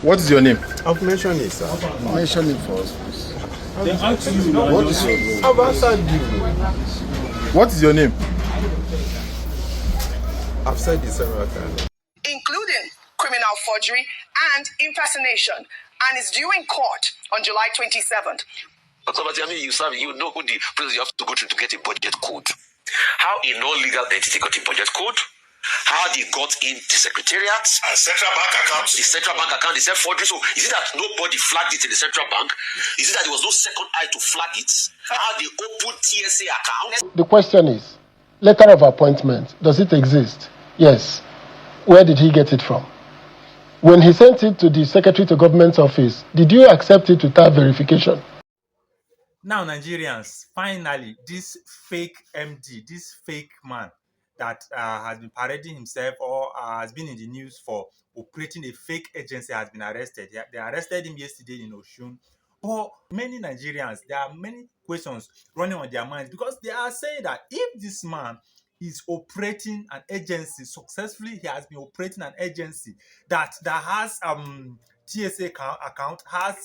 What is your name? I've mentioned it, sir. Mention it for us, please. They ask you. What is your name? I've answered you. What is your name? I've said it several times. Including criminal forgery and impersonation, and is due in court on July 27th. You know who the president you have to go to get a budget code. How a non-legal entity got a budget code, how they got in the secretariat, and central bank accounts. The central bank account, they said forgery. So is it that nobody flagged it in the central bank? Is it that there was no second eye to flag it? How they opened TSA account? The question is, letter of appointment, does it exist? Yes. Where did he get it from? When he sent it to the Secretary to Government's office, did you accept it without verification? Now, Nigerians, finally, this fake MD, this fake man that has been parading himself or has been in the news for operating a fake agency has been arrested. They arrested him yesterday in Oshun. But many Nigerians, there are many questions running on their minds because they are saying that if this man is operating an agency successfully, he has been operating an agency that has TSA account, has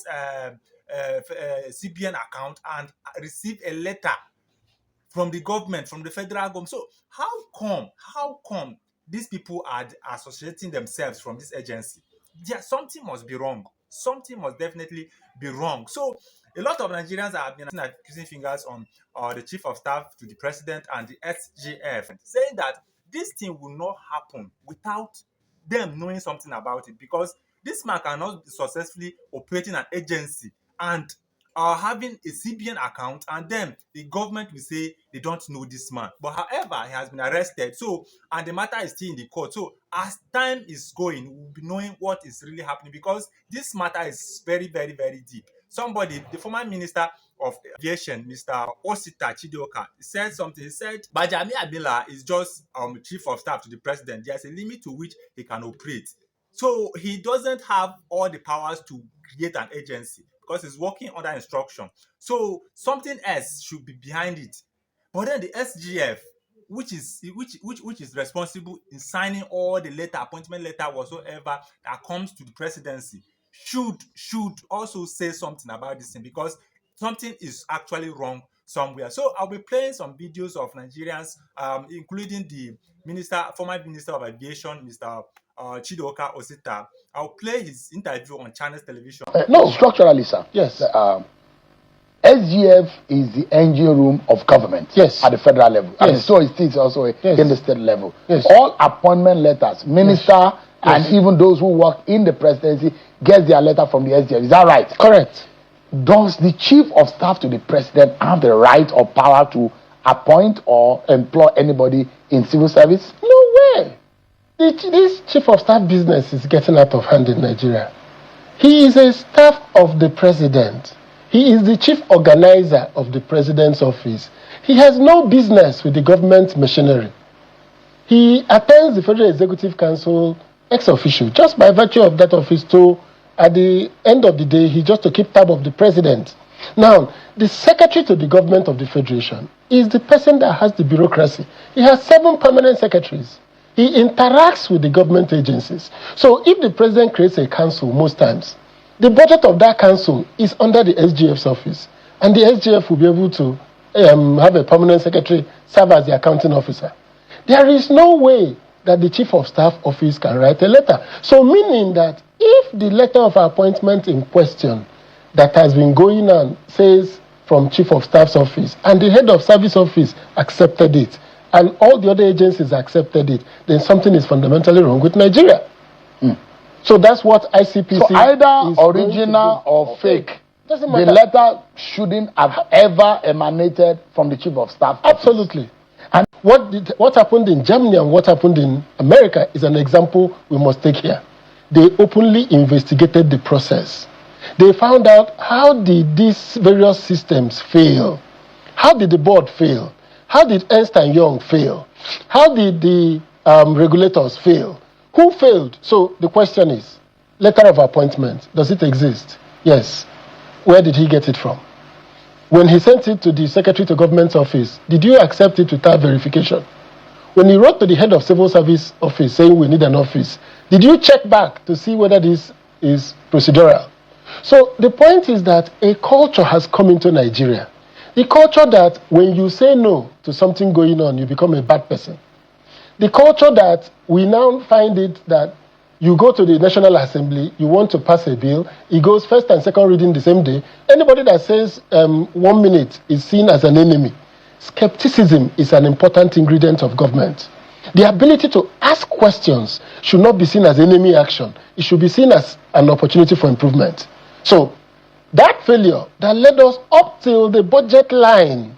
CBN account, and receive a letter from the government, from the federal government. So how come these people are associating themselves from this agency? Yeah, something must be wrong. Something must definitely be wrong. So a lot of Nigerians have been accusing fingers on the chief of staff to the president and the SGF, saying that this thing will not happen without them knowing something about it, because this man cannot be successfully operating an agency and having a CBN account, and then the government will say they don't know this man. But however, he has been arrested, so and the matter is still in the court. So as time is going, we'll be knowing what is really happening, because this matter is very, very, very deep. Somebody, the former minister of aviation, Mr. Osita Chidoka, said something. He said Gbajabiamila is just chief of staff to the president. There's a limit to which he can operate. So he doesn't have all the powers to create an agency because he's working under instruction. So something else should be behind it. But then the SGF, which is responsible in signing all the letter, appointment letter whatsoever that comes to the presidency, should also say something about this thing, because something is actually wrong somewhere. So I'll be playing some videos of Nigerians, including the former minister of aviation, Mr. Chidoka Osita. I'll play his interview on Channels Television. No, structurally, sir. Yes. SGF is the engine room of government. Yes. At the federal level. Yes. And so it is also Yes. in the state level. Yes. All appointment letters, minister and even those who work in the presidency get their letter from the SGF. Is that right? Correct. Does the chief of staff to the president have the right or power to appoint or employ anybody in civil service? No way. This chief of staff business is getting out of hand in Nigeria. He is a staff of the president. He is the chief organizer of the president's office. He has no business with the government machinery. He attends the Federal Executive Council ex officio, just by virtue of that office, to, at the end of the day, he just to keep tab of the president. Now, the secretary to the government of the federation is the person that has the bureaucracy. He has 7 permanent secretaries. He interacts with the government agencies. So if the president creates a council, most times, the budget of that council is under the SGF's office. And the SGF will be able to have a permanent secretary serve as the accounting officer. There is no way that the chief of staff office can write a letter. So meaning that if the letter of appointment in question that has been going on says from chief of staff's office and the head of service office accepted it, and all the other agencies accepted it, then something is fundamentally wrong with Nigeria. So that's what ICPC So either original or fake, doesn't the matter. letter shouldn't have ever emanated from the chief of staff. Absolutely. And what happened in Germany and what happened in America is an example we must take here. They openly investigated the process. They found out, how did these various systems fail? How did the board fail? How did Ernst & Young fail? How did the regulators fail? Who failed? So the question is, letter of appointment, does it exist? Yes. Where did he get it from? When he sent it to the Secretary to Government's office, did you accept it without verification? When he wrote to the head of civil service office saying we need an office, did you check back to see whether this is procedural. So the point is that a culture has come into Nigeria. The culture that when you say no to something going on, you become a bad person. The culture that we now find it that you go to the National Assembly, you want to pass a bill, it goes first and second reading the same day. Anybody that says 1 minute is seen as an enemy. Skepticism is an important ingredient of government. The ability to ask questions should not be seen as enemy action. It should be seen as an opportunity for improvement. So, that failure that led us up till the budget line,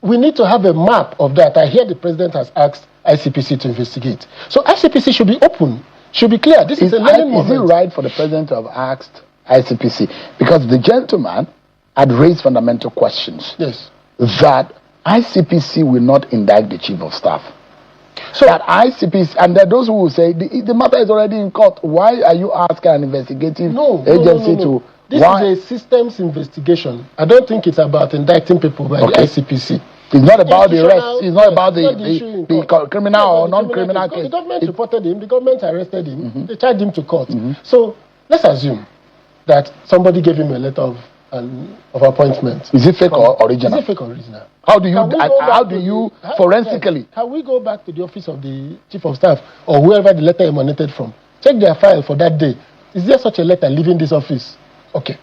we need to have a map of that. I hear the president has asked ICPC to investigate. So, ICPC should be open, should be clear. This is a learning moment. Is it right for the president to have asked ICPC? Because the gentleman had raised fundamental questions. Yes. That ICPC will not indict the chief of staff. So that ICPC, and there are those who will say the matter is already in court. Why are you asking an investigative agency to? This is a systems investigation. I don't think it's about indicting people by the ICPC. It's not about the arrest. It's not about the criminal or non-criminal case. The government reported him. The government arrested him. They charged him to court. So let's assume that somebody gave him a letter of appointment. Is it fake or original? Is it fake or original? How do you forensically? Can we go back to the office of the chief of staff or whoever the letter emanated from? Check their file for that day. Is there such a letter leaving this office? Okay.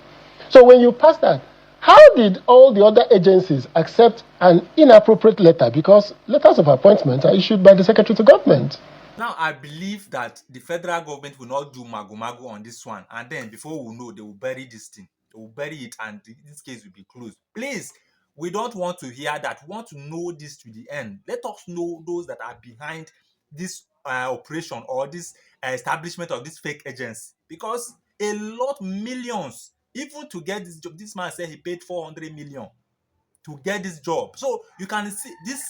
So when you pass that, how did all the other agencies accept an inappropriate letter? Because letters of appointment are issued by the Secretary to Government. Now, I believe that the federal government will not do magu-magu on this one. And then before we know, they will bury this thing. They will bury it and this case will be closed. Please, we don't want to hear that. We want to know this to the end. Let us know those that are behind this operation or this establishment of this fake agency. Because a lot, millions, even to get this job, this man said he paid 400 million to get this job. So you can see this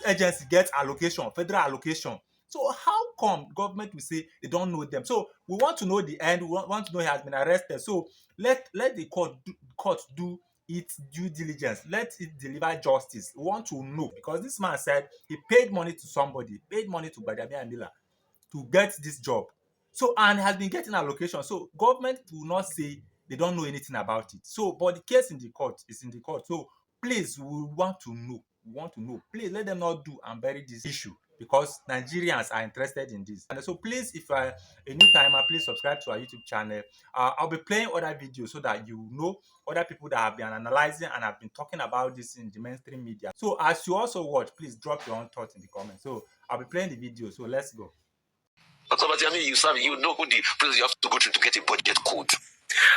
agency gets allocation, federal allocation. So how come government will say they don't know them? So we want to know the end. We want to know he has been arrested. So let the court do its due diligence. Let it deliver justice. We want to know, because this man said he paid money to somebody, paid money to Gbajabiamila to get this job. So, and has been getting allocation. So government will not say they don't know anything about it. So, but the case in the court is in the court. So please, we want to know. We want to know. Please let them not do and bury this issue, because Nigerians are interested in this. And so please, if you are a new timer, please subscribe to our YouTube channel. I'll be playing other videos so that you know other people that have been analyzing and have been talking about this in the mainstream media. So as you also watch, please drop your own thoughts in the comments. So I'll be playing the video. So let's go. But I mean, you know who the president you have to go through to get a budget code.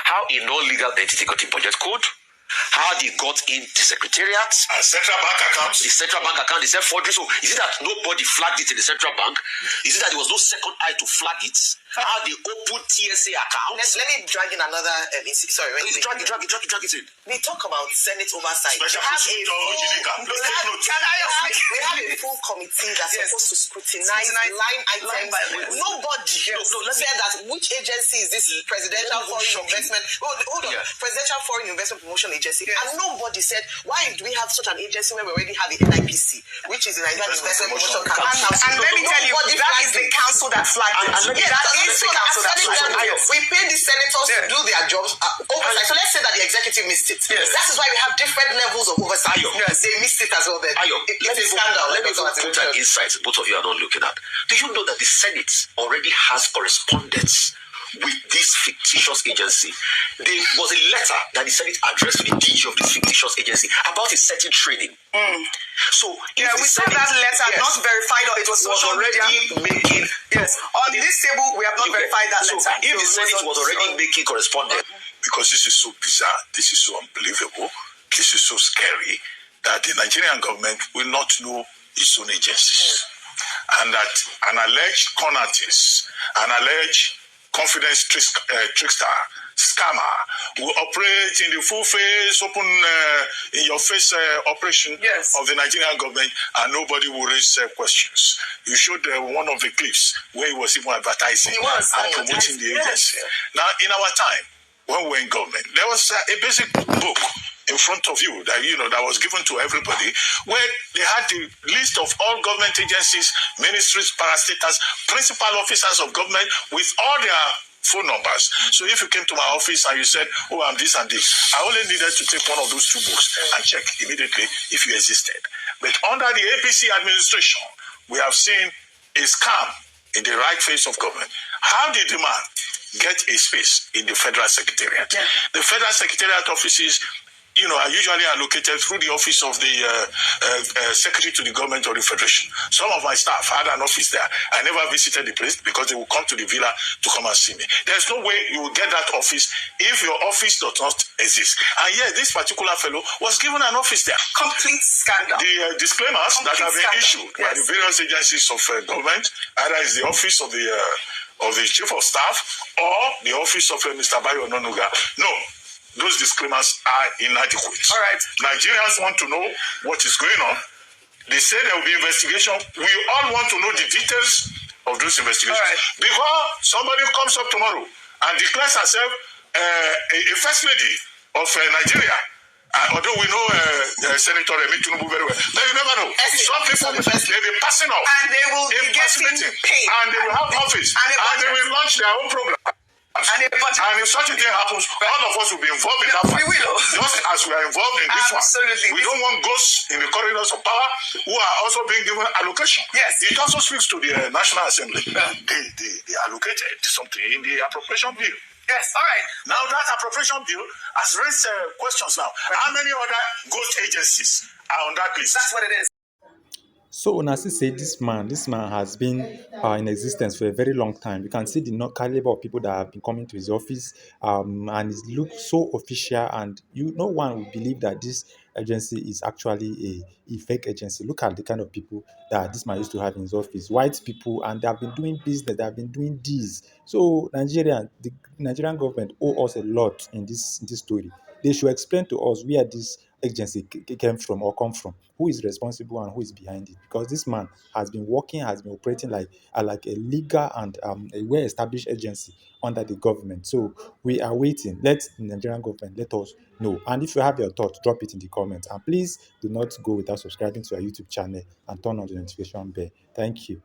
How a non-legal entity got a budget code. How they got into secretariats and central bank accounts. The central bank account is forgery. So is it that nobody flagged it in the central bank? Is it that there was no second eye to flag it? How they opened TSA accounts? Let me drag in another. Sorry, drag it in. We talk about Senate oversight. Special we have a full committee that's supposed to scrutinize line items. Nobody said that which agency is this presidential foreign investment? Hold on, presidential foreign investment promotion agency, and nobody said why do we have such an agency when we already have the NIPC, which is the Nigerian Investment Promotion Council. And let me tell you, that is the council that flagged it. We pay the senators to do their jobs oversight. So let's say that the executive missed it. That is why we have different levels of oversight. They missed it as well. Then it's a scandal. Let me put an insight both of you are not looking at. Do you know that the Senate already has correspondence with this fictitious agency? There was a letter that the Senate addressed to the DG of this fictitious agency about a certain training. So we saw that letter not verified, or it was already making. On this table we have not verified that letter. If the Senate was already making correspondence, because this is so bizarre, this is so unbelievable, this is so scary, that the Nigerian government will not know its own agencies, and that an alleged con artist, an alleged confidence trickster, scammer will operate in the full face, open in your face operation of the Nigerian government, and nobody will raise questions. You showed one of the clips where he was even advertising and promoting the agency. Now, in our time, when we were in government, there was a basic book in front of you that was given to everybody, where they had the list of all government agencies, ministries, parastatals, principal officers of government with all their phone numbers. So if you came to my office and you said, oh, I'm this and this, I only needed to take one of those two books and check immediately if you existed. But under the APC administration, we have seen a scam in the right face of government. How did the man get a space in the Federal Secretariat? Yeah. The Federal Secretariat offices, are usually allocated through the office of the Secretary to the Government of the Federation. Some of my staff had an office there. I never visited the place because they would come to the villa to come and see me. There's no way you will get that office if your office does not exist. And yet, this particular fellow was given an office there. Complete scandal. The disclaimers that have been issued by the various agencies of government, either is the office of the Chief of Staff or the office of Mr. Bayo Ononuga. No. Those disclaimers are inadequate. All right. Nigerians want to know what is going on. They say there will be investigation. We all want to know the details of those investigations. All right. Before somebody comes up tomorrow and declares herself a first lady of Nigeria, although we know Senator Remi Tinubu very well, but you never know. Some people may be passing off, and they will be getting paid, and they will have office, and they will launch their own program. And if such a thing happens, all of us will be involved in that fight. We will. Just as we are involved in this Absolutely. one. We don't want ghosts in the corridors of power who are also being given allocation. Yes. It also speaks to the National Assembly. They allocated something in the appropriation bill. Yes, all right. Now that appropriation bill has raised questions now. How many other ghost agencies are on that list? That's what it is. So Onasi said this man has been in existence for a very long time. You can see the caliber of people that have been coming to his office, and it looks so official, and no one would believe that this agency is actually a fake agency. Look at the kind of people that this man used to have in his office, white people, and they have been doing business, they have been doing this. So the Nigerian government owe us a lot in this story. They should explain to us where this agency came from or come from, who is responsible and who is behind it. Because this man has been operating like a legal and a well-established agency under the government. So we are waiting. Let the Nigerian government let us know. And if you have your thoughts, drop it in the comments. And please do not go without subscribing to our YouTube channel and turn on the notification bell. Thank you.